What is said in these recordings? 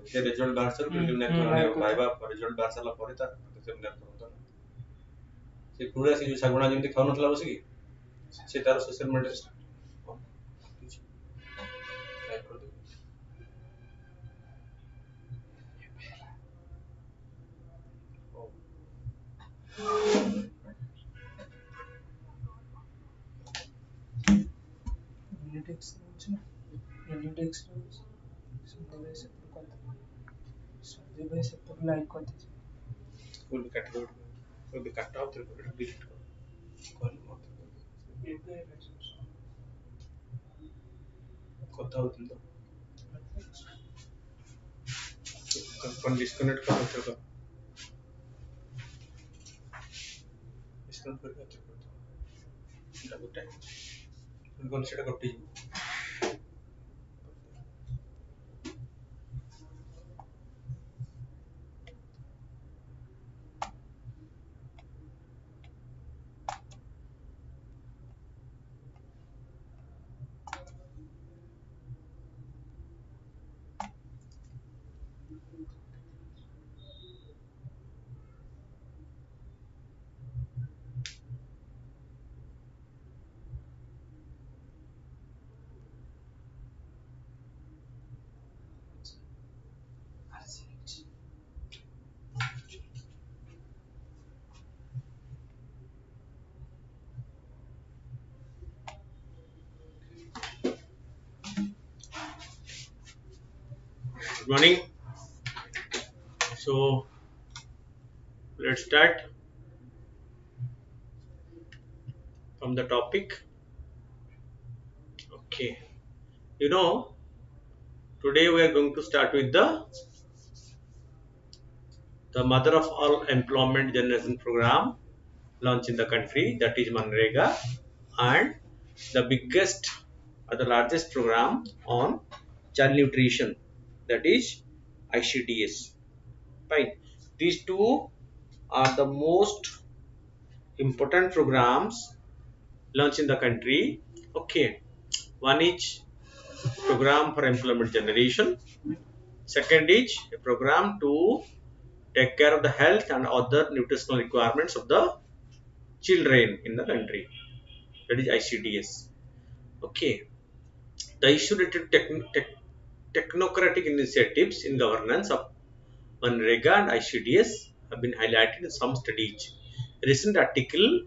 से रिजल्ट बाहर से प्रिलिमिनरी माने भाइबा रिजल्ट बाहर साला ପରେ ତା सेमिनार करतो से पूरा से जो सागुणा जेंति खाउ नथला बसी से तार सोशल मीडिया टाइप कर दे Unitex संजय भाई से पर लाइक कर दीजिए कोई भी काट आउट कर डिलीट कर कॉल मत ये কথা होती तो कौन डिस्कनेक्ट कर होते का डिस्कनेक्ट कर होते तो डबल टाइम कौन सेटा कटी Good morning. So let's start from the topic. Okay, you know, today we are going to start with the mother of all employment generation program launched in the country, that is Manrega, and the biggest or the largest program on child nutrition, that is ICDS. Fine. These two are the most important programs launched in the country. Okay, one is program for employment generation, second is a program to take care of the health and other nutritional requirements of the children in the country, that is ICDS. Okay, the issue related technocratic initiatives in governance of Manrega and ICDS have been highlighted in some studies. A recent article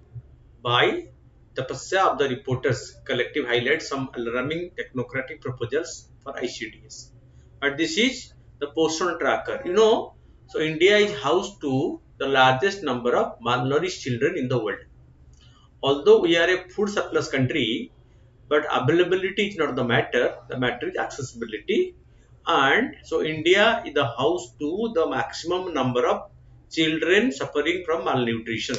by Tapasya of the Reporters Collective highlights some alarming technocratic proposals for ICDS. And this is the portion tracker. You know, so India is house to the largest number of malnourished children in the world. Although we are a food surplus country, but availability is not the matter. The matter is accessibility. And so India is the house to the maximum number of children suffering from malnutrition.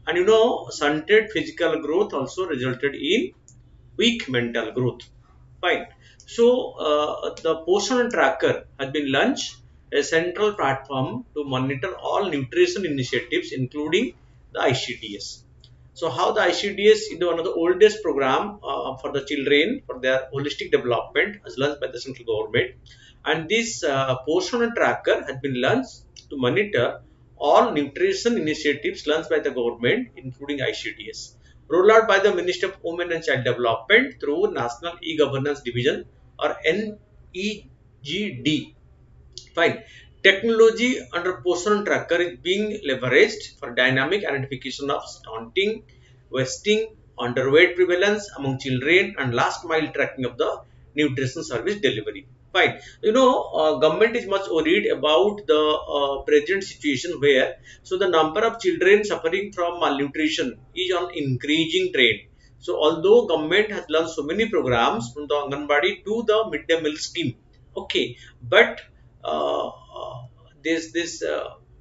And you know, stunted physical growth also resulted in weak mental growth. Fine. So the portion tracker has been launched, a central platform to monitor all nutrition initiatives, including the ICDS. So how the ICDS is one of the oldest program for the children for their holistic development as launched by the central government, and this portion tracker has been launched to monitor all nutrition initiatives launched by the government, including ICDS, rolled out by the Ministry of Women and Child Development through National E-Governance Division or NEGD. Fine. Technology under portion tracker is being leveraged for dynamic identification of stunting, wasting, underweight prevalence among children, and last mile tracking of the nutrition service delivery. Fine. You know, government is much worried about the present situation where so the number of children suffering from malnutrition is on increasing trend. So although government has launched so many programs from the Anganwadi to the midday meal scheme, okay, but uh, this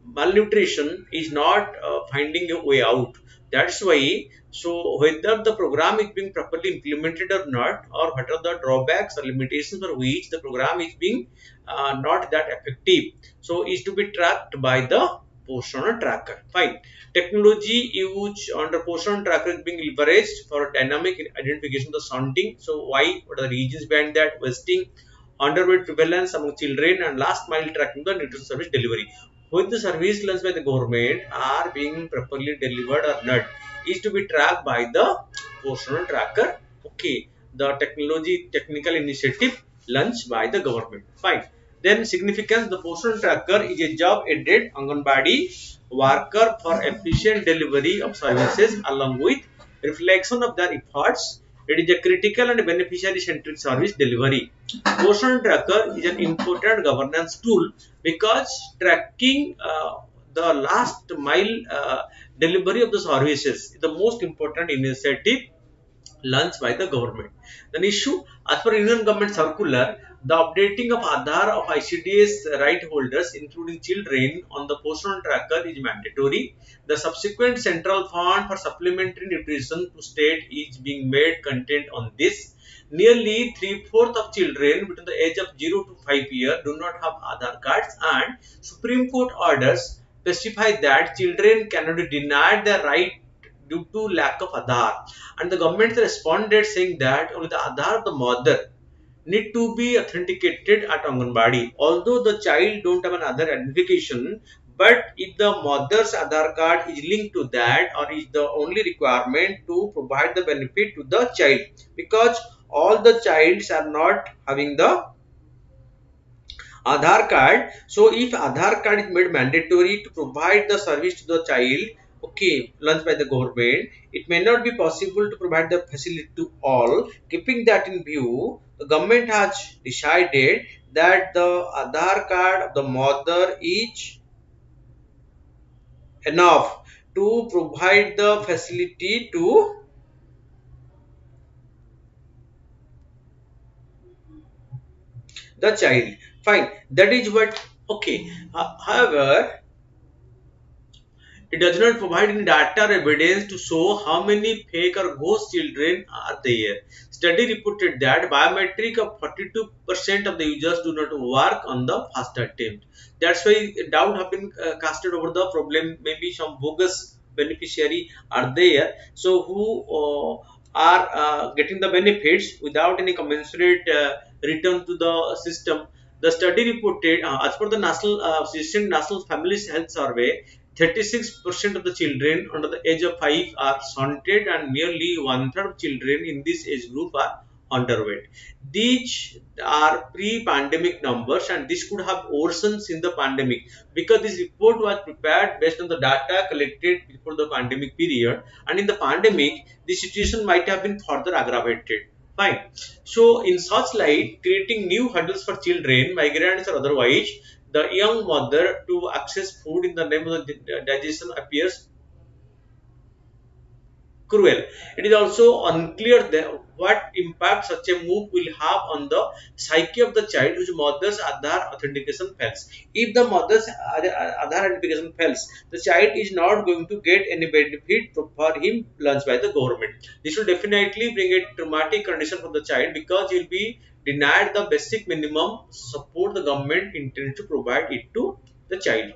malnutrition is not finding a way out. That's why, so whether the program is being properly implemented or not, or what are the drawbacks or limitations for which the program is being not that effective, so is to be tracked by the portion tracker. Fine. Technology used under portion tracker is being leveraged for dynamic identification of the stunting. So why? What are the reasons behind that? Wasting, underweight prevalence among children, and last mile tracking the nutrition service delivery. When the service launched by the government are being properly delivered or not is to be tracked by the portional tracker. Okay, the technical initiative launched by the government. Fine. Then significance, the portional tracker is a job aided Anganwadi worker for efficient delivery of services along with reflection of their efforts. It is a critical and beneficiary centric service delivery. Portion tracker is an important governance tool because tracking the last mile delivery of the services is the most important initiative launched by the government. Then issue, as per Union Government Circular, the updating of Aadhaar of ICDS right holders, including children, on the postal tracker is mandatory. The subsequent central fund for supplementary nutrition to state is being made content on this. Nearly 3/4 of children between the age of 0 to 5 years do not have Aadhaar cards, and Supreme Court orders specify that children cannot be denied their right due to lack of Aadhaar. And the government responded saying that only the Aadhaar of the mother need to be authenticated at Anganwadi. Although the child don't have an Aadhaar identification, but if the mother's Aadhaar card is linked to that, or is the only requirement to provide the benefit to the child, because all the childs are not having the Aadhaar card. So if Aadhaar card is made mandatory to provide the service to the child, okay, launched by the government, it may not be possible to provide the facility to all. Keeping that in view, the government has decided that the Aadhaar card of the mother is enough to provide the facility to the child. Fine, that is what, okay. However, it does not provide any data or evidence to show how many fake or ghost children are there. Study reported that biometric of 42% of the users do not work on the first attempt. That's why doubt have been casted over the problem. Maybe some bogus beneficiary are there, so who are getting the benefits without any commensurate return to the system. The study reported, as per the National Family Health Survey, 36% of the children under the age of 5 are stunted, and nearly one-third of children in this age group are underweight. These are pre-pandemic numbers, and this could have worsened in the pandemic because this report was prepared based on the data collected before the pandemic period, and in the pandemic the situation might have been further aggravated. Fine. So in such light, creating new hurdles for children, migrants or otherwise, the young mother to access food in the name of the digestion appears cruel. It is also unclear that what impact such a move will have on the psyche of the child whose mother's Aadhaar authentication fails. If the mother's Aadhaar authentication fails, the child is not going to get any benefit for him launched by the government. This will definitely bring a traumatic condition for the child because he will be denied the basic minimum support the government intends to provide it to the child.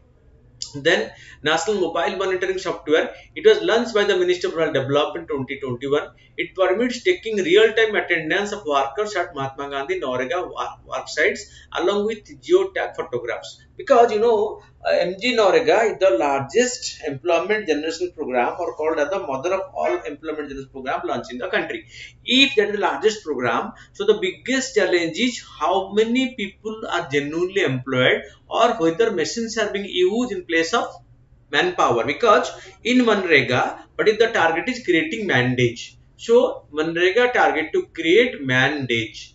Then National Mobile Monitoring Software, it was launched by the Ministry of Rural Development 2021. It permits taking real-time attendance of workers at Mahatma Gandhi Narega work sites along with geotag photographs. Because MG Narega is the largest employment generation program, or called as the mother of all employment generation program launched in the country. If that is the largest program, so the biggest challenge is how many people are genuinely employed, or whether machines are being used in place of manpower. Because in Manrega, what is the target is creating mandate. So Manrega target to create mandate.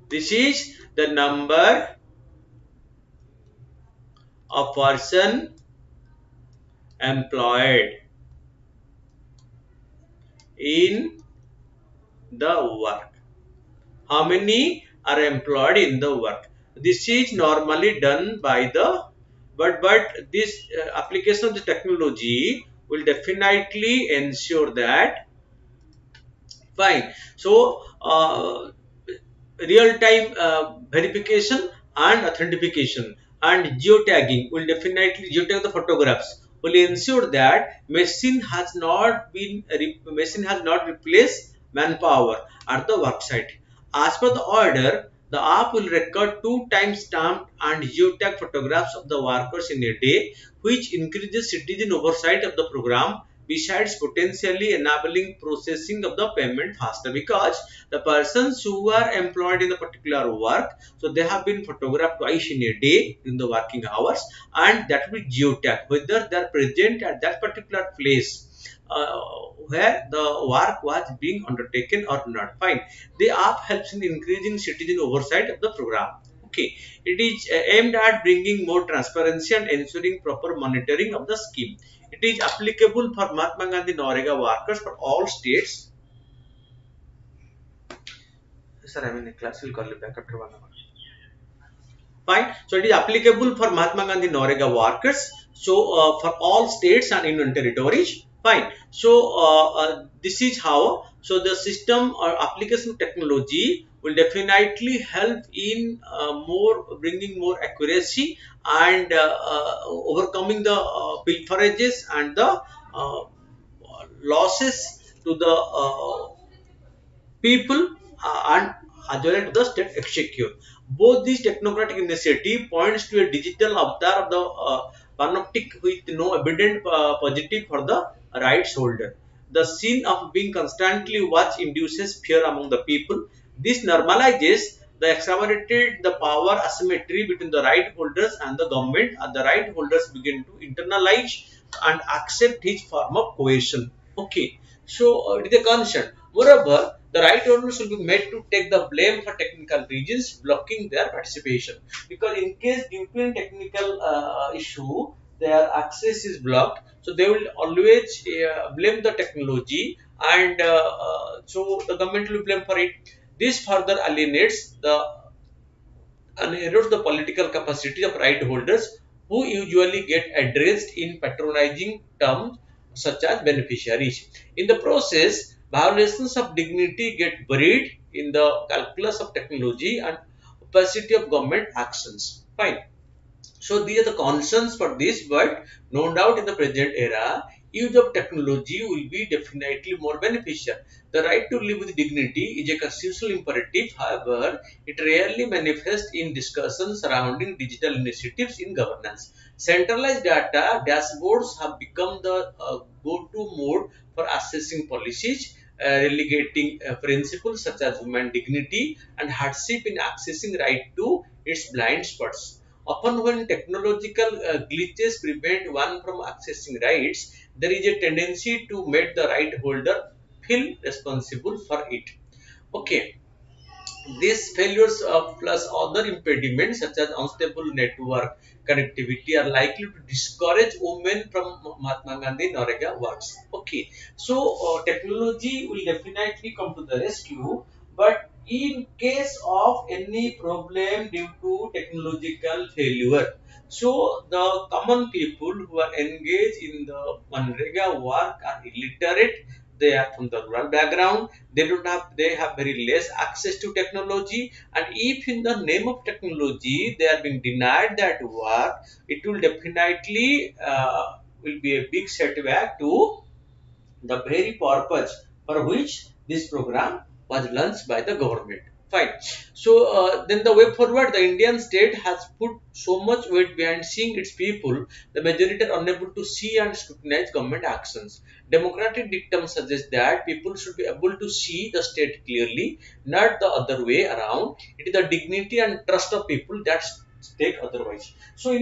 This is the number of person employed in the work. How many are employed in the work? This is normally done by the but this application of the technology will definitely ensure that. Fine. So real time verification and authentication and geotagging will definitely geotag the photographs will ensure that machine has not replaced manpower at the work site. As per the order, the app will record 2 time-stamped and geotag photographs of the workers in a day, which increases citizen oversight of the program, besides potentially enabling processing of the payment faster, because the persons who are employed in the particular work, so they have been photographed twice in a day in the working hours, and that will geotag whether they are present at that particular place where the work was being undertaken or not. Fine. The app helps in increasing citizen oversight of the program. Okay, it is aimed at bringing more transparency and ensuring proper monitoring of the scheme. It is applicable for Mahatma Gandhi Narega workers for all states. Sir, I'm in a class. We'll call you back after 1 hour. Fine. So it is applicable for Mahatma Gandhi Narega workers. So for all states and union territories. Fine. So this is how. So the system or application technology will definitely help in more bringing more accuracy and overcoming the pilferages and the losses to the people and as well as to the state executive. Both these technocratic initiative points to a digital avatar of the panoptic with no evident positive for the rights holder. The scene of being constantly watched induces fear among the people. This normalizes the exacerbated the power asymmetry between the right holders and the government, and the right holders begin to internalize and accept his form of coercion. Okay, so it is a concern. Moreover, the right owners will be made to take the blame for technical reasons blocking their participation. Because in case due to a technical issue, their access is blocked, so they will always blame the technology, and so the government will blame for it. This further alienates the and erodes the political capacity of right holders, who usually get addressed in patronizing terms such as beneficiaries. In the process, violations of dignity get buried in the calculus of technology and opacity of government actions. Fine. So these are the concerns for this, but no doubt in the present era, use of technology will be definitely more beneficial. The right to live with dignity is a constitutional imperative. However, it rarely manifests in discussions surrounding digital initiatives in governance. Centralized data dashboards have become the go-to mode for assessing policies, relegating principles such as human dignity and hardship in accessing right to its blind spots. Often when technological glitches prevent one from accessing rights, there is a tendency to make the right holder feel responsible for it. Okay, these failures plus other impediments such as unstable network connectivity are likely to discourage women from Mahatma Gandhi Narega works. Okay, so technology will definitely come to the rescue, but in case of any problem due to technological failure, so the common people who are engaged in the Manrega work are illiterate, they are from the rural background, they have very less access to technology, and if in the name of technology they are being denied that work, it will definitely will be a big setback to the very purpose for which this program was launched by the government. Fine. So then the way forward, the Indian state has put so much weight behind seeing its people, the majority are unable to see and scrutinize government actions. Democratic dictum suggests that people should be able to see the state clearly, not the other way around. It is the dignity and trust of people that state otherwise. So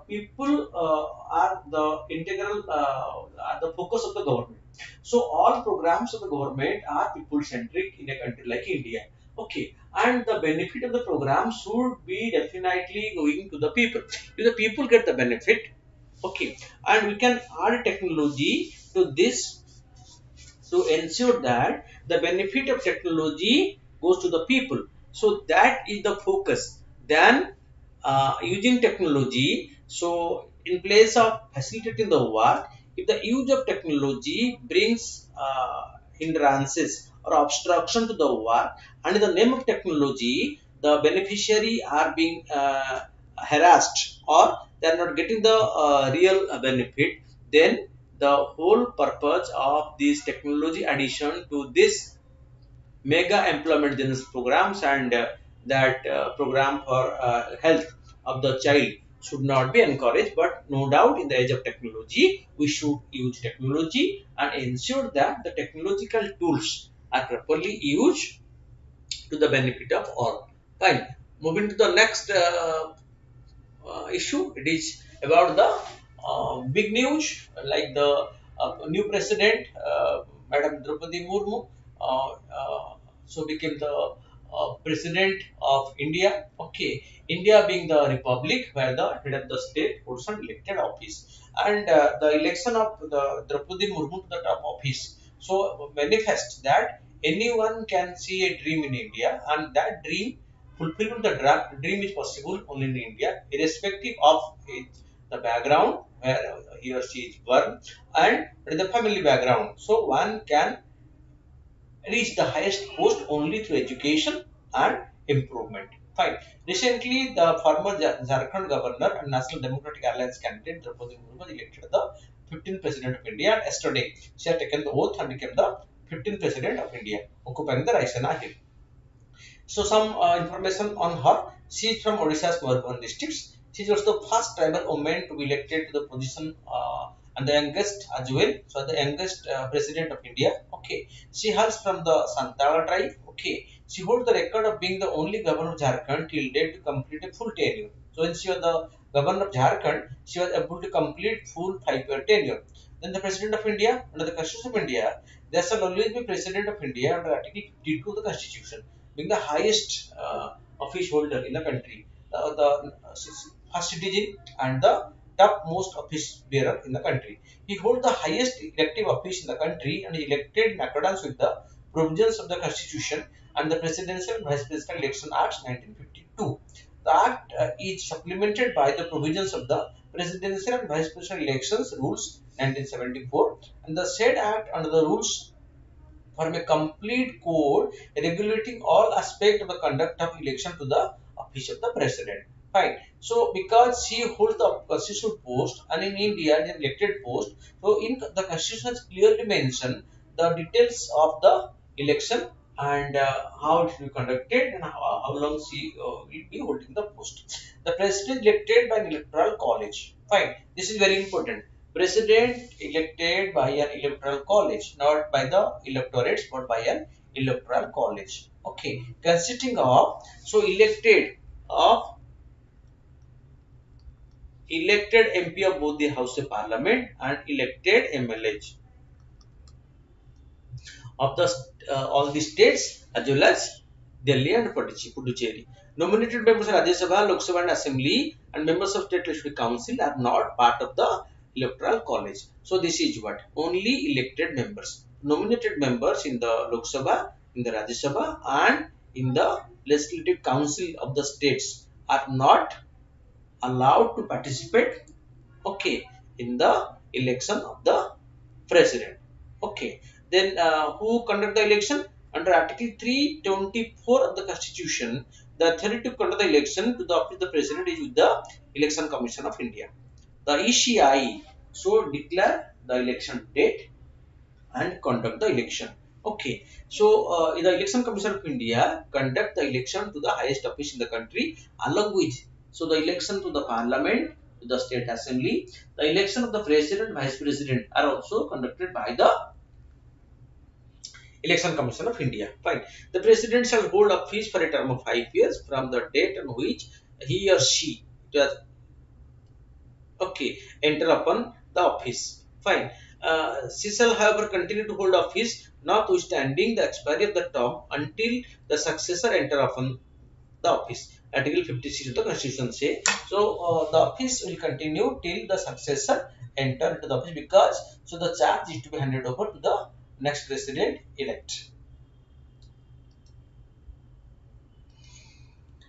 people are the integral, are the focus of the government. So all programs of the government are people centric in a country like India. Okay, and the benefit of the program should be definitely going to the people. If the people get the benefit, okay, and we can add technology to this to ensure that the benefit of technology goes to the people. So that is the focus. Then using technology, so in place of facilitating the work, if the use of technology brings hindrances or obstruction to the work, and in the name of technology the beneficiary are being harassed or they are not getting the real benefit, then the whole purpose of this technology addition to this mega employment generation programs, and that program for health of the child should not be encouraged. But no doubt, in the age of technology, we should use technology and ensure that the technological tools are properly used to the benefit of all. Fine. Moving to the next issue, it is about the big news, like the new president, Madam Draupadi Murmu, so became the president of India. Okay, India being the republic where the head of the state holds an elected office, and the election of the Draupadi Murmu to the top office so manifests that anyone can see a dream in India, and that dream fulfillment the dream is possible only in India, irrespective of the background where he or she is born and the family background. So one can reach the highest post only through education and improvement. Fine. Recently, the former Jharkhand governor and National Democratic Alliance candidate Draupadi Murmu was elected the 15th president of India. And yesterday, she had taken the oath and became the 15th president of India, occupying the Raisina Hill. So some information on her. She is from Odisha's Morvan districts. She is also the first tribal woman to be elected to the position and the youngest as well. So the youngest president of India. Okay. She hails from the Santala tribe. Okay. She holds the record of being the only governor of Jharkhand till date to complete a full tenure. So when she was the governor of Jharkhand, she was able to complete full 5-year tenure. Then the president of India, under the Constitution of India, there shall always be president of India under Article 52 of the Constitution, being the highest office holder in the country, the first citizen and the topmost office bearer in the country. He holds the highest elective office in the country and is elected in accordance with the provisions of the Constitution and the Presidential and Vice Presidential Election Act 1952. The Act is supplemented by the provisions of the Presidential and Vice Presidential Elections Rules 1974, and the said Act under the rules form a complete code regulating all aspects of the conduct of election to the office of the president. Fine. So because she holds the constitutional post and in India the elected post, so in the constitution has clearly mentioned the details of the election and how it will be conducted and how long she will be holding the post. The president elected by an electoral college. Fine. This is very important. President elected by an electoral college, not by the electorates, but by an electoral college. Okay, consisting of elected MP of both the House of Parliament and elected MLAs of the all the states as well as Delhi and Puducherry. Nominated members of Rajya Sabha, Lok Sabha and Assembly and members of State Legislative Council are not part of the electoral college. So this is what only elected members, nominated members in the Lok Sabha, in the Rajya Sabha and in the Legislative Council of the states are not allowed to participate, okay, in the election of the president. Okay, then who conduct the election? Under Article 324 of the Constitution, the authority to conduct the election to the office of the president is with the Election Commission of India. The ECI so declare the election date and conduct the election. Okay, so the Election Commission of India conduct the election to the highest office in the country along with so the election to the parliament, to the state assembly, the election of the president, vice president are also conducted by the Election Commission of India. Fine. The president shall hold office for a term of 5 years from the date on which he or she does okay enter upon the office. Fine. She shall however continue to hold office notwithstanding the expiry of the term until the successor enter upon the office. Article 56 of the Constitution say so. The office will continue till the successor enter into the office because so the charge is to be handed over to the next president elect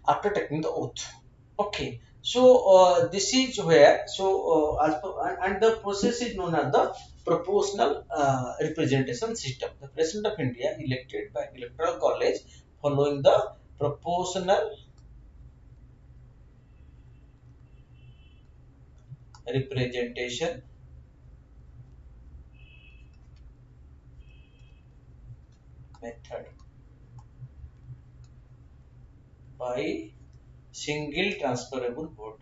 after taking the oath. Okay, so this is where so as per, and the process is known as the proportional representation system. The president of India elected by electoral college following the proportional representation method. by single transferable vote.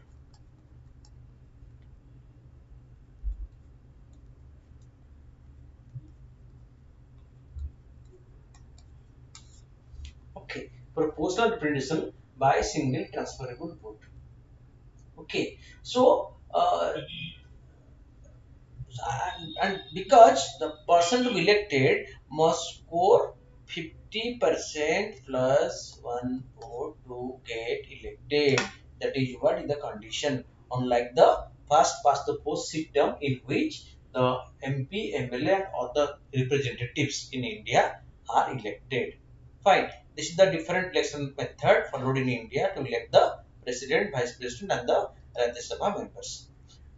Okay, proportional representation by single transferable vote. Okay, so and because the person to be elected must score 50% plus one vote to get elected. That is what is the condition. Unlike the first past the post system in which the MP, MLA and other representatives in India are elected. Fine. This is the different election method followed in India to elect the president, vice president and the Rajya Sabha members.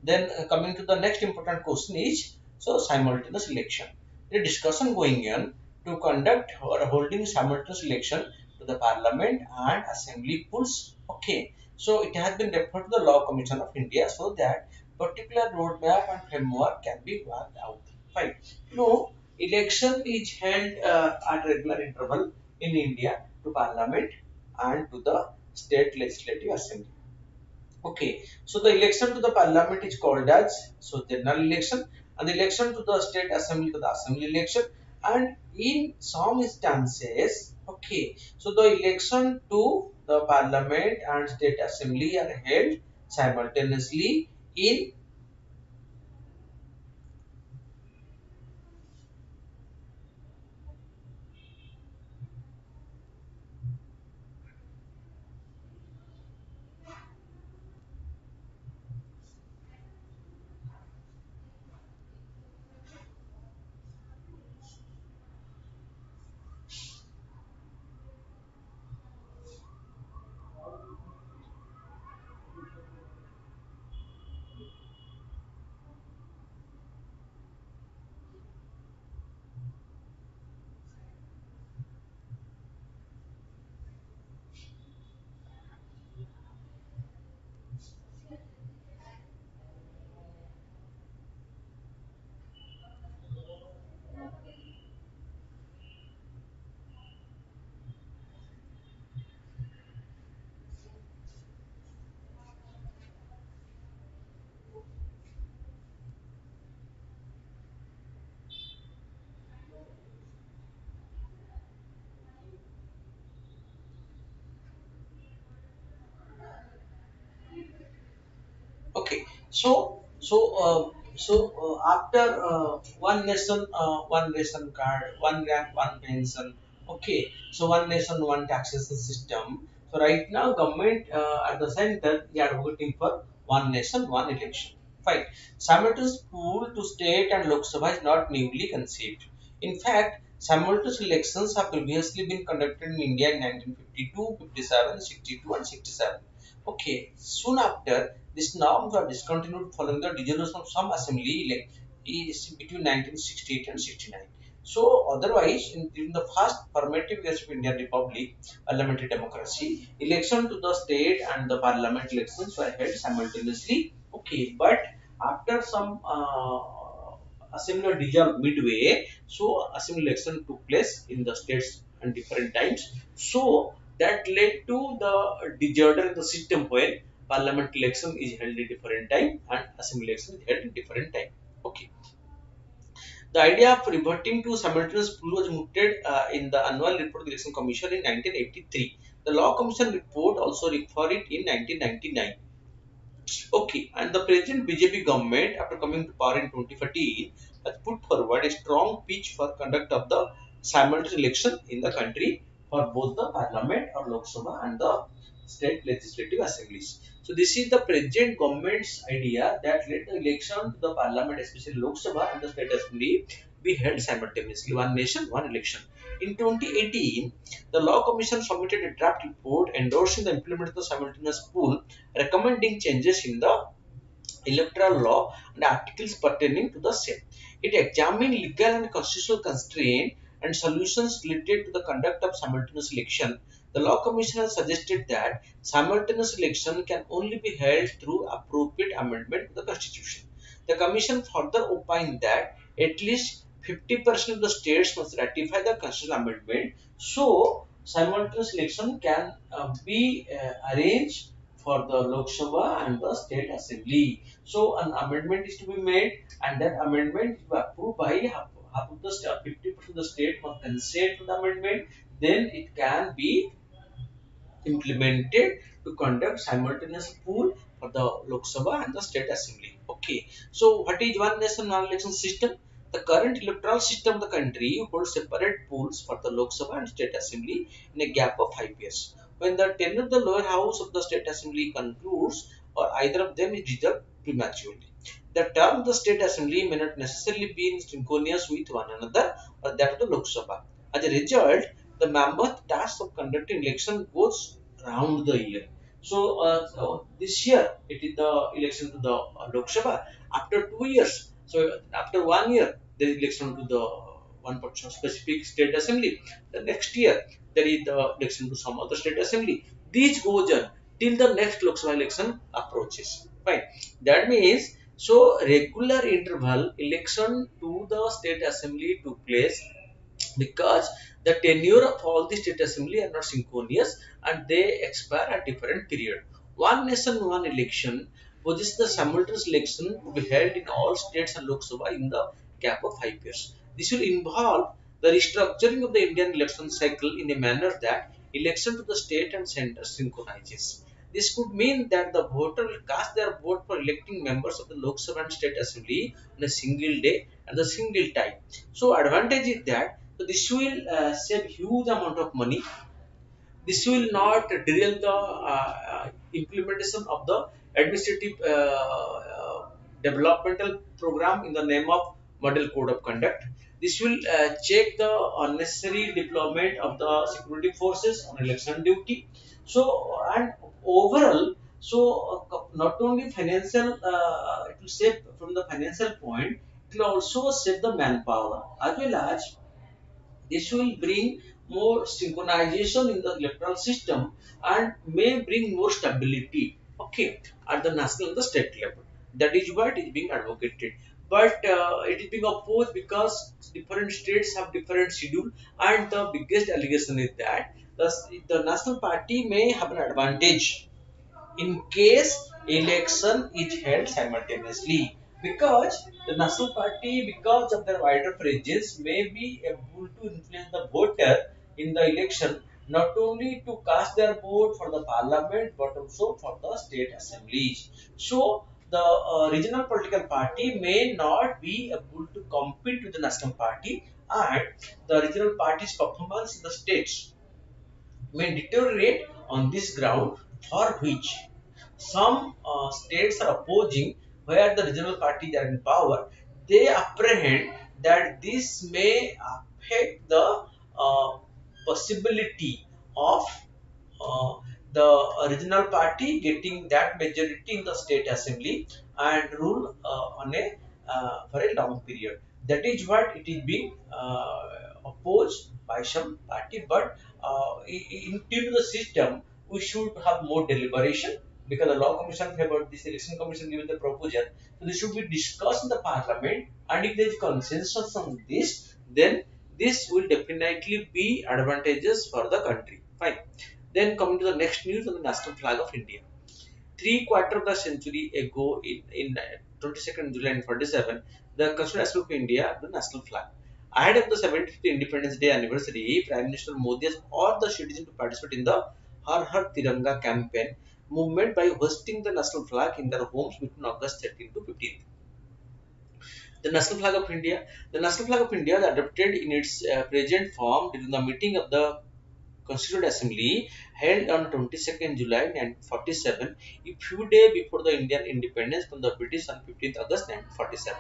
Then coming to the next important question is simultaneous election. The discussion going on to conduct or holding simultaneous election to the parliament and assembly pools. Okay, so it has been referred to the Law Commission of India so that particular roadmap and framework can be worked out. Fine. No, election is held at regular interval in India to parliament and to the state legislative assembly. Okay, so the election to the parliament is called as general election, and the election to the state assembly to the assembly election, and in some instances, okay, so the election to the parliament and state assembly are held simultaneously in. Okay, after one nation card, one rank, one pension. Okay, so one nation, one taxation system. So right now, government at the center, they are voting for one nation, one election. Fine. Simultaneous pool to state and Lok Sabha is not newly conceived. In fact, simultaneous elections have previously been conducted in India in 1952, 57, 62, and 67. Okay, soon after, these norms were discontinued following the dissolution of some assembly is between 1968 and 69. So, otherwise, during the first formative years of Indian Republic, parliamentary democracy, election to the state and the parliament elections were held simultaneously. Okay, but after some assembly dissolved midway, so assembly election took place in the states at different times. So that led to the disorder in the system where parliament election is held at different time and assembly election is held at different time. Okay. The idea of reverting to simultaneous pool was mooted in the annual report of the Election Commission in 1983. The Law Commission report also referred it in 1999. Okay, and the present BJP government, after coming to power in 2014, has put forward a strong pitch for conduct of the simultaneous election in the country for both the parliament or Lok Sabha and the state legislative assemblies. So this is the present government's idea that let the election to the parliament, especially Lok Sabha and the state assembly, be held simultaneously, one nation, one election. In 2018, the Law Commission submitted a draft report endorsing the implementation of the simultaneous pool, recommending changes in the electoral law and articles pertaining to the same. It examined legal and constitutional constraints and solutions related to the conduct of simultaneous election. The Law Commission has suggested that simultaneous election can only be held through appropriate amendment to the Constitution. The Commission further opined that at least 50% of the states must ratify the constitutional amendment. So, simultaneous election can be arranged for the Lok Sabha and the State Assembly. So an amendment is to be made, and that amendment is approved by half of the state, 50% of the state must consent to the amendment. Then it can be implemented to conduct simultaneous poll for the Lok Sabha and the State Assembly. Okay, so what is one nation one election system? The current electoral system of the country holds separate polls for the Lok Sabha and State Assembly in a gap of 5 years. When the tenure of the lower house of the State Assembly concludes, or either of them is dissolved prematurely. The term of the State Assembly may not necessarily be synchronous with one another or that of the Lok Sabha. As a result, the mammoth task of conducting election goes round the year. So this year it is the election to the Lok Sabha. After 2 years, so after 1 year, there is election to the one particular specific state assembly. The next year there is the election to some other state assembly. This goes on till the next Lok Sabha election approaches. Fine. That means so regular interval election to the state assembly took place because the tenure of all the state assembly are not synchronous and they expire at different period. One nation, one election, which is the simultaneous election to be held in all states and Lok Sabha in the gap of 5 years. This will involve the restructuring of the Indian election cycle in a manner that election to the state and center synchronizes. This could mean that the voter will cast their vote for electing members of the Lok Sabha and State Assembly on a single day and the single time. So advantage is that so this will save huge amount of money. This will not derail the implementation of the administrative developmental program in the name of model code of conduct. This will check the unnecessary deployment of the security forces on election duty. So and overall, so not only financial, it will save from the financial point, it will also save the manpower as well as this will bring more synchronization in the electoral system and may bring more stability, okay, at the national and the state level. That is what is being advocated. But it is being opposed because different states have different schedule, and the biggest allegation is that the national party may have an advantage in case election is held simultaneously because the national party because of their wider presence may be able to influence the voter in the election not only to cast their vote for the parliament but also for the state assemblies. So the regional political party may not be able to compete with the national party, and the regional party's performance in the states may deteriorate on this ground, for which some states are opposing where the regional parties are in power. They apprehend that this may affect the possibility of uh, the regional party getting that majority in the state assembly and rule on a for a long period. That is what it is being opposed by some party. But into the system, we should have more deliberation because the law commission favored this election commission given the proposal. So this should be discussed in the parliament, and if there is consensus on this, then this will definitely be advantageous for the country. Fine. Then coming to the next news on the national flag of India. Three-quarter of the century ago, in 22nd July 1947, the Constitution of India, the national flag. Ahead of the 75th Independence Day anniversary, Prime Minister Modi has urged the citizens to participate in the Har Har Tiranga campaign movement by hoisting the national flag in their homes between August 13 to 15th. The national flag of India. The national flag of India is adopted in its present form during the meeting of the Constituent Assembly held on 22nd July 1947, a few days before the Indian independence from the British on 15th August 1947.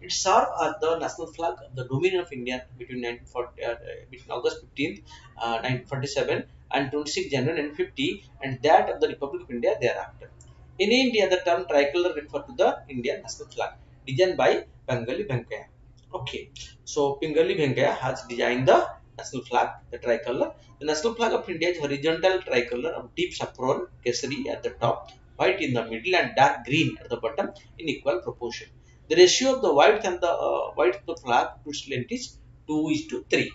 It served as the national flag of the Dominion of India between, between August 15th, 1947 and 26th January 1950, and that of the Republic of India thereafter. In India, the term tricolor refers to the Indian national flag, designed by Bengali Venkaya. Okay, so Bengali Venkaya has designed the national flag, the tricolor. The national flag of India is horizontal tricolor of deep saffron kesari at the top, white in the middle, and dark green at the bottom in equal proportion. The ratio of the white and the white of the flag to its length is 2:3.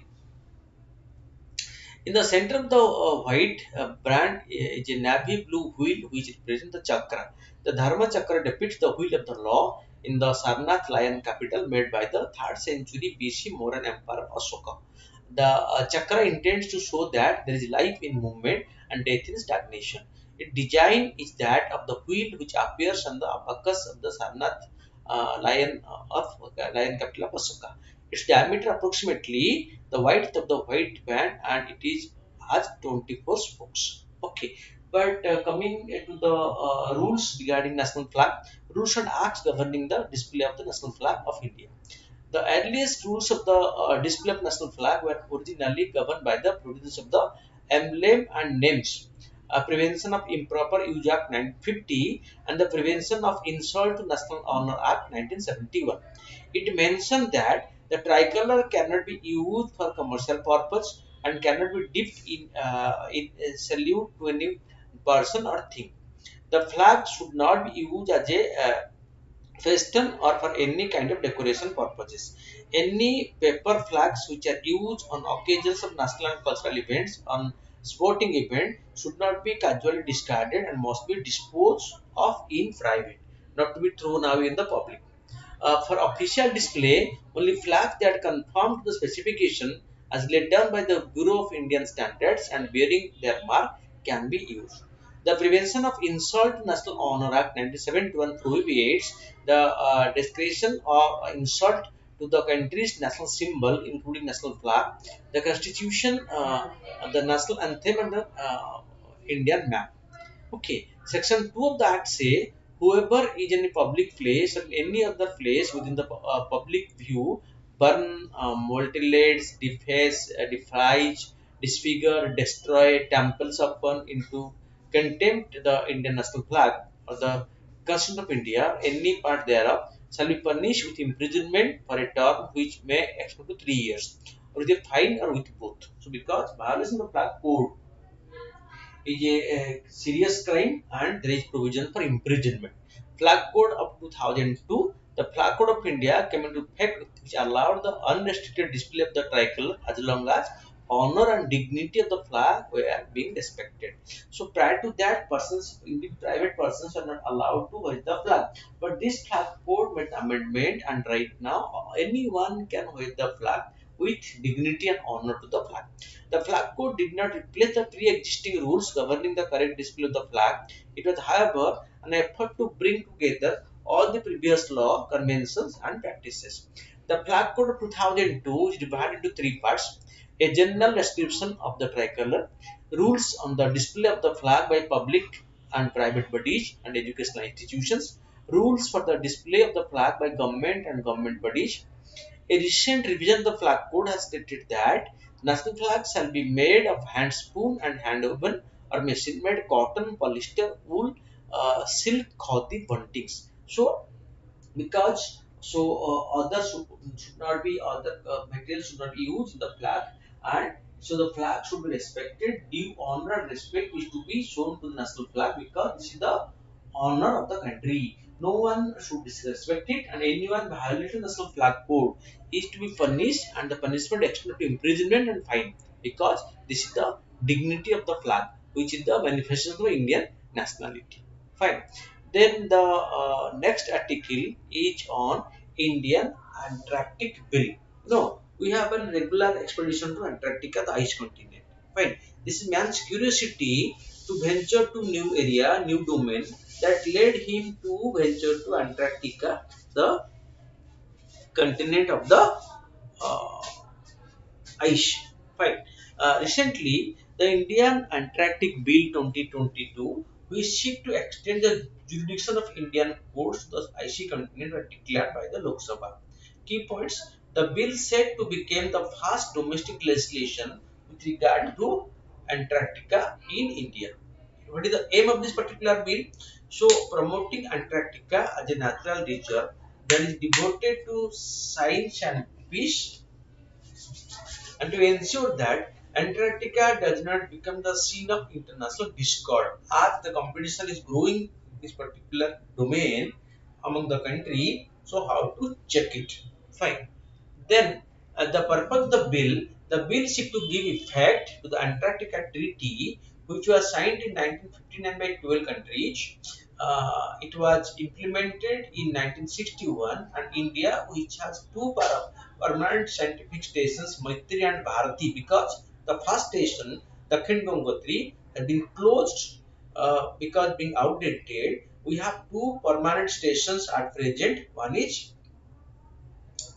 In the center of the white brand is a navy blue wheel which represents the chakra. The Dharma chakra depicts the wheel of the law in the Sarnath lion capital made by the 3rd century BC Mauryan Emperor Ashoka. The chakra intends to show that there is life in movement and death in stagnation. Its design is that of the wheel which appears on the abacus of the Sarnath lion capital of Ashoka. Its diameter approximately the width of the white band and it is has 24 spokes. Okay, but coming to the rules regarding national flag, rules and acts governing the display of the national flag of India. The earliest rules of the display of national flag were originally governed by the provisions of the emblem and names, Prevention of Improper Use Act 1950, and the Prevention of Insult to National Honor Act 1971. It mentioned that the tricolor cannot be used for commercial purpose and cannot be dipped in a salute to any person or thing. The flag should not be used as a feston or for any kind of decoration purposes. Any paper flags which are used on occasions of national and cultural events on sporting event should not be casually discarded and must be disposed of in private, not to be thrown away in the public. For official display, only flags that conform to the specification as laid down by the Bureau of Indian Standards and bearing their mark can be used. The Prevention of Insult to National Honor Act 1971 prohibits the desecration or insult to the country's national symbol, including national flag, the constitution, the national anthem, and the Indian map. Okay, section 2 of the act say whoever is in a public place or any other place within the public view burn, mutilate, deface, deface, disfigure, destroy, temples upon into contempt the Indian national flag or the Constitution of India, any part thereof shall be punished with imprisonment for a term which may extend to 3 years, or with a fine or with both. So because violation of the flag code is a serious crime and there is provision for imprisonment. Flag Code of 2002, the Flag Code of India came into effect which allowed the unrestricted display of the tricolor as long as honor and dignity of the flag were being respected. So prior to that, persons, indeed private persons are not allowed to hoist the flag. But this flag code made amendment and right now anyone can hoist the flag with dignity and honor to the flag. The flag code did not replace the pre-existing rules governing the correct display of the flag. It was, however, an effort to bring together all the previous law, conventions, and practices. The Flag Code of 2002 is divided into three parts: a general description of the tricolor, rules on the display of the flag by public and private bodies and educational institutions, rules for the display of the flag by government and government bodies. A recent revision of the flag code has stated that national flags shall be made of hand spoon and hand woven or machine made cotton, polyester, wool, silk, khadi, buntings. So because others should not be other materials should not be used in the flag, and so the flag should be respected. Due honor and respect is to be shown to the national flag because this is the honor of the country. No one should disrespect it, and anyone violating the national flag code is to be punished, and the punishment extended to imprisonment and fine because this is the dignity of the flag, which is the manifestation of Indian nationality. Fine. Then the next article is on Indian Antarctic Bill. No, we have a regular expedition to Antarctica, the ice continent. Fine. This is man's curiosity to venture to new area, new domain that led him to venture to Antarctica, the continent of the uh, ice. Fine. Recently, the Indian Antarctic Bill 2022, which seek to extend the jurisdiction of Indian courts to the icy continent, were declared by the Lok Sabha. Key points: the bill said to become the first domestic legislation with regard to Antarctica in India. What is the aim of this particular bill? So, promoting Antarctica as a natural region that is devoted to science and peace, and to ensure that Antarctica does not become the scene of international discord as the competition is growing in this particular domain among the country. So how to check it? Fine. Then the purpose of the bill The bill seeks to give effect to the Antarctica Treaty, which was signed in 1959 by 12 countries. It was implemented in 1961, and India, which has two permanent scientific stations, Maitri and Bharati, because the first station, Dakhin Gangotri, has been closed because being outdated. We have two permanent stations at present. One is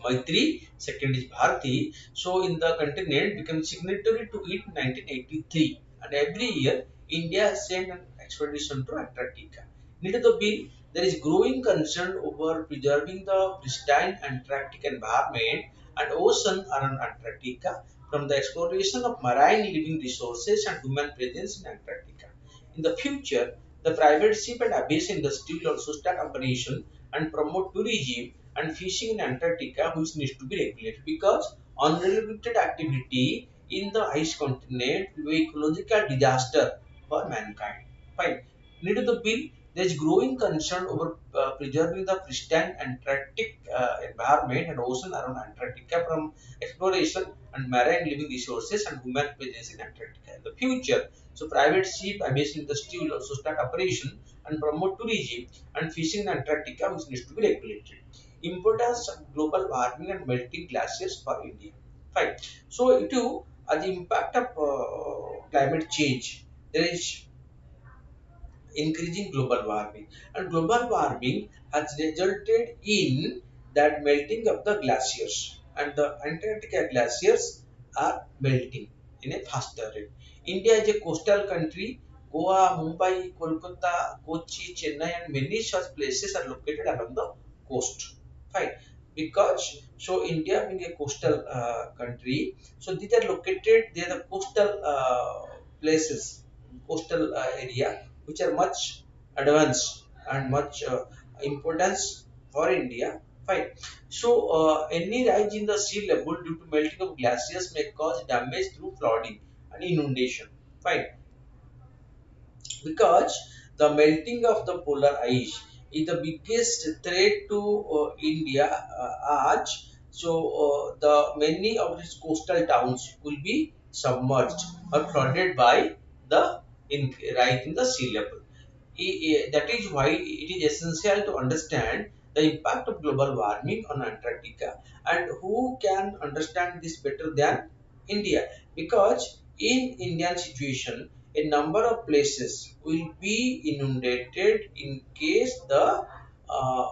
Maitri, second is Bharati. So in the continent became signatory to it in 1983, and every year India sent an expedition to Antarctica. Near the bill, there is growing concern over preserving the pristine Antarctic environment and ocean around Antarctica from the exploration of marine living resources and human presence in Antarctica. In the future, the private ship and aviation industry will also start operation and promote tourism and fishing in Antarctica, which needs to be regulated because unregulated activity in the ice continent will be ecological disaster for mankind. Fine. Need to the bill, there is growing concern over preserving the pristine Antarctic environment and ocean around Antarctica from exploration and marine living resources and human presence in Antarctica. In the future, so private ship aviation industry will also start operation and promote tourism and fishing in Antarctica, which needs to be regulated. Importance of global warming and melting glaciers for India. Fine. So, the impact of climate change, there is increasing global warming, and global warming has resulted in that melting of the glaciers, and the Antarctica glaciers are melting in a faster rate. India is a coastal country. Goa, Mumbai, Kolkata, Kochi, Chennai and many such places are located along the coast. Fine. Because so India being a coastal country, so these are located, they are the coastal places, coastal area, which are much advanced and much importance for India. Fine. So any rise in the sea level due to melting of glaciers may cause damage through flooding and inundation. Fine. Because the melting of the polar ice is the biggest threat to India as so the many of these coastal towns will be submerged or flooded by the rise in the sea level. That is why it is essential to understand the impact of global warming on Antarctica, and who can understand this better than India, because in Indian situation a number of places will be inundated in case the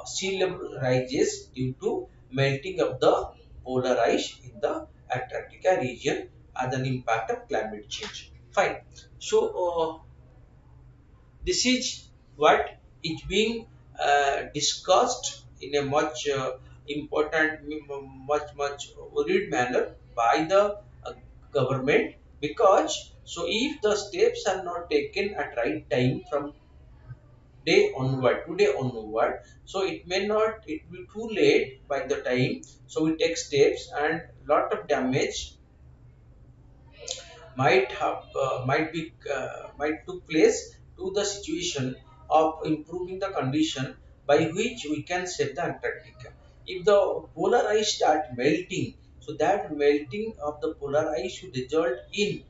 sea level rises due to melting of the polar ice in the Antarctica region as an impact of climate change. Fine. So this is what is being discussed in a much important, much worried manner by the government, because so if the steps are not taken at right time from today onward, so it may not, it will be too late by the time. So we take steps and lot of damage might took place to the situation of improving the condition by which we can save the Antarctica. If the polar ice start melting, so that melting of the polar ice should result in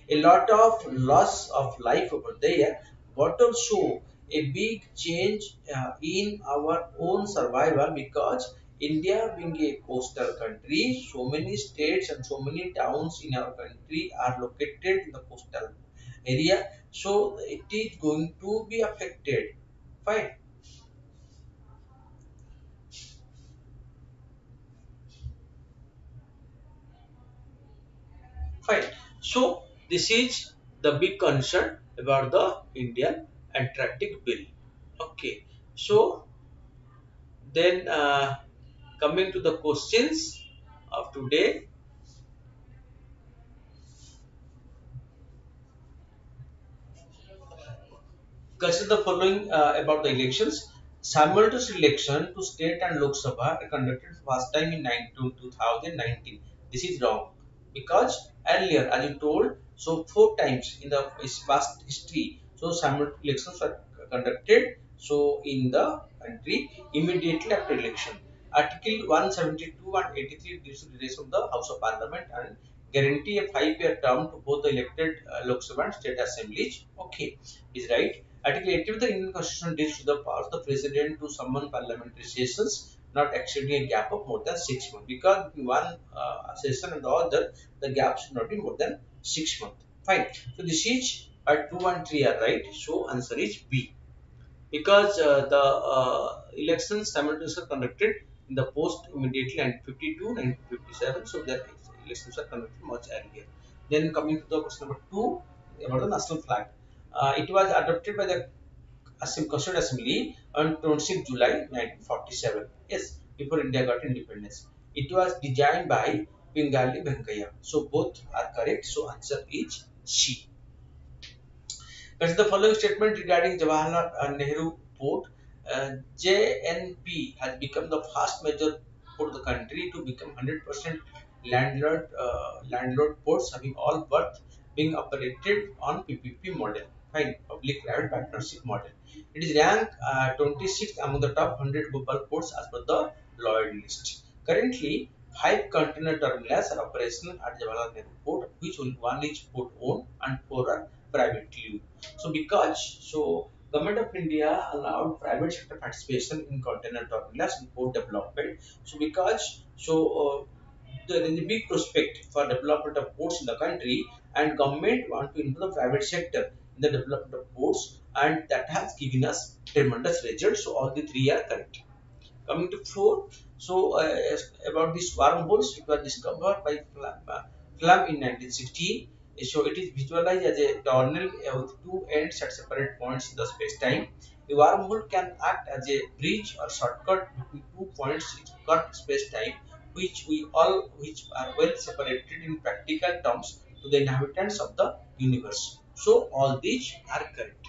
a lot of loss of life over there, but also a big change in our own survival, because India being a coastal country, so many states and so many towns in our country are located in the coastal area, so it is going to be affected. Fine. Fine. So this is the big concern about the Indian Antarctic bill. Okay. So then coming to the questions of today, consider the following about the elections. Simultaneous election to state and Lok Sabha are conducted first time in 2019. This is wrong, because earlier, as you told, so 4 times in the past history, so simultaneous elections were conducted. So in the country immediately after election, Article 172 and 83 gives the duration of the House of Parliament and guarantee a 5-year term to both the elected Lok Sabha and state assemblies. Okay, is right. Article 80 of the Indian Constitution deals with the powers of the President to summon parliamentary sessions not exceeding a gap of more than 6 months. Because in one session and the other, the gap should not be more than 6 months. Fine. So this is 2 and 3 are right. So answer is B. Because the elections simultaneously conducted in the post immediately 1952, 1957. So the elections are conducted much earlier. Then coming to the question number 2 about the national flag. It was adopted by the Constituent Assembly on 26 July 1947. Yes, before India got independence. It was designed by Bengali Venkaya. So both are correct. So answer is C. Consider the following statement regarding Jawaharlal Nehru Port. JNP has become the first major port of the country to become 100% landlord ports, having all berths being operated on PPP model, fine, public-private partnership model. It is ranked 26th among the top 100 global ports as per the Lloyd list. Currently, 5 container terminals are operational at Jawaharlal Nehru Port, which only one is port owned and 4 are privately. So government of India allowed private sector participation in container terminals and port development. So there is a big prospect for development of ports in the country, and government want to involve the private sector in the development of ports, and that has given us tremendous results. So all the three are correct. Coming to 4, about this wormholes, it was discovered by Flam in 1916. So it is visualized as a tunnel with two ends at separate points in the space-time. A wormhole can act as a bridge or shortcut between 2 points in curved space-time, which are well separated in practical terms to the inhabitants of the universe. So all these are correct.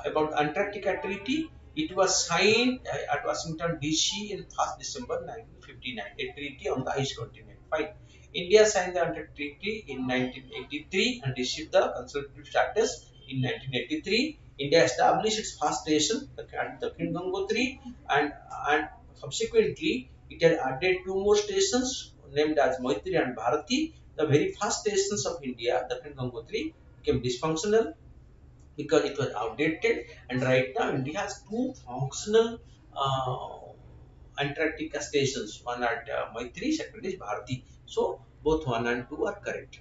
About Antarctica Treaty. It was signed at Washington DC in 1st December 1959, a treaty on the ice continent. Fine. India signed the Antarctica Treaty in 1983 and received the consultative status in 1983. India established its first station at the Gangotri, and subsequently it had added 2 more stations named as Maitri and Bharati. The very first stations of India, the Gangotri, became dysfunctional because it was outdated, and right now India has 2 functional Antarctica stations, one at Maitri, second is Bharati. So both 1 and 2 are correct.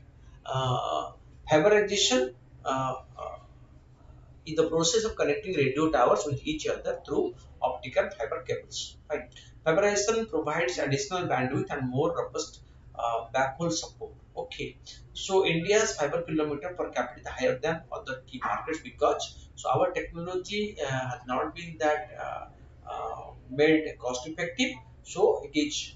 Fiberization is the process of connecting radio towers with each other through optical fiber cables. Right. Fiberization provides additional bandwidth and more robust backhaul support. Okay. So India's fiber kilometer per capita is higher than other key markets because our technology has not been that made cost effective. So it is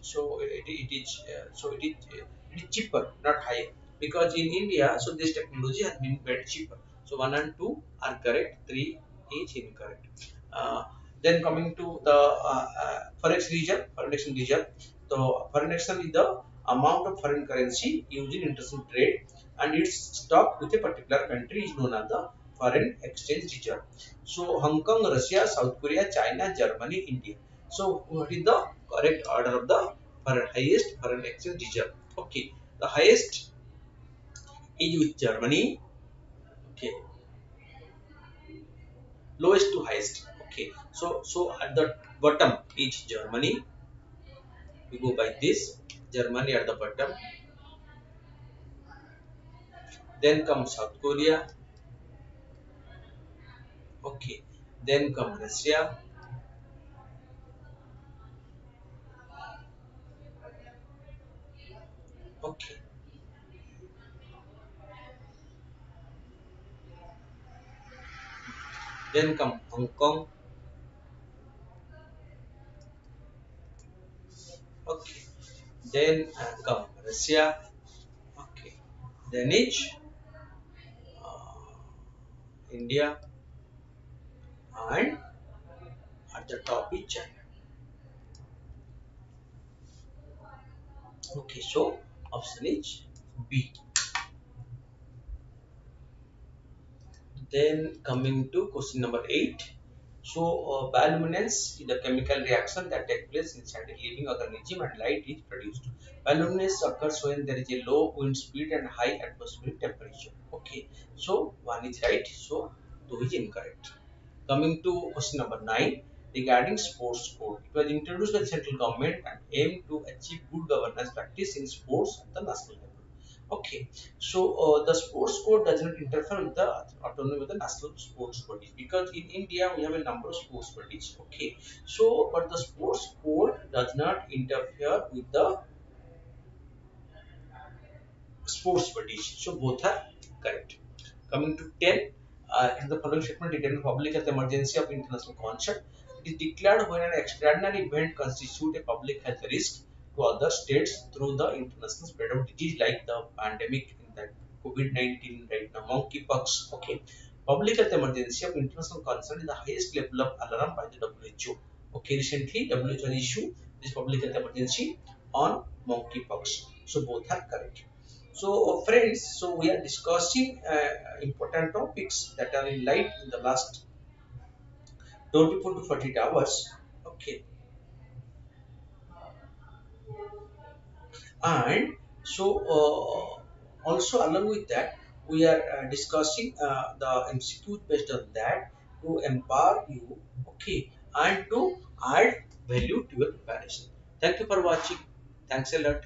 cheaper, not higher, because in India, so this technology has been made cheaper. So 1 and 2 are correct, 3 is incorrect. Then coming to the forex region, foreign exchange region. So foreign exchange is the amount of foreign currency used in international trade, and its stock with a particular country is known as the foreign exchange reserve. So Hong Kong, Russia, South Korea, China, Germany, India. So what is the correct order of the highest foreign exchange reserve? Okay, the highest is with Germany. Okay, lowest to highest. Okay, so at the bottom is Germany. We go by this. Germany at the bottom. Then comes South Korea. Okay, then come Russia. Okay, then come Hong Kong. Okay, then come Russia. Okay, then it's uh, India, and at the top is China. Okay, so option is B. Then coming to question number 8. So bioluminescence is the chemical reaction that takes place inside a living organism and light is produced. Bioluminescence occurs when there is a low wind speed and high atmospheric temperature. Okay, so one is right, so two is incorrect. Coming to question number 9 regarding sports code. It was introduced by the central government and aimed to achieve good governance practice in sports at the national level. Okay, so the sports code does not interfere with the autonomy of the national sports bodies, because in India we have a number of sports bodies. Okay, so but the sports code does not interfere with the sports bodies. So both are correct. Coming to 10, in the following statement declaring public health emergency of international concern. It is declared when an extraordinary event constitutes a public health risk to other states through the international spread of disease like the pandemic in that COVID-19 right now, monkeypox. Okay, public health emergency of international concern is the highest level of alarm by the WHO. Okay, recently WHO has issued this public health emergency on monkeypox. So both are correct. So, friends, so we are discussing important topics that are in light in the last 24 to 48 hours. Okay, and so also along with that, we are discussing the MCQ based on that to empower you. Okay, and to add value to your preparation. Thank you for watching. Thanks a lot.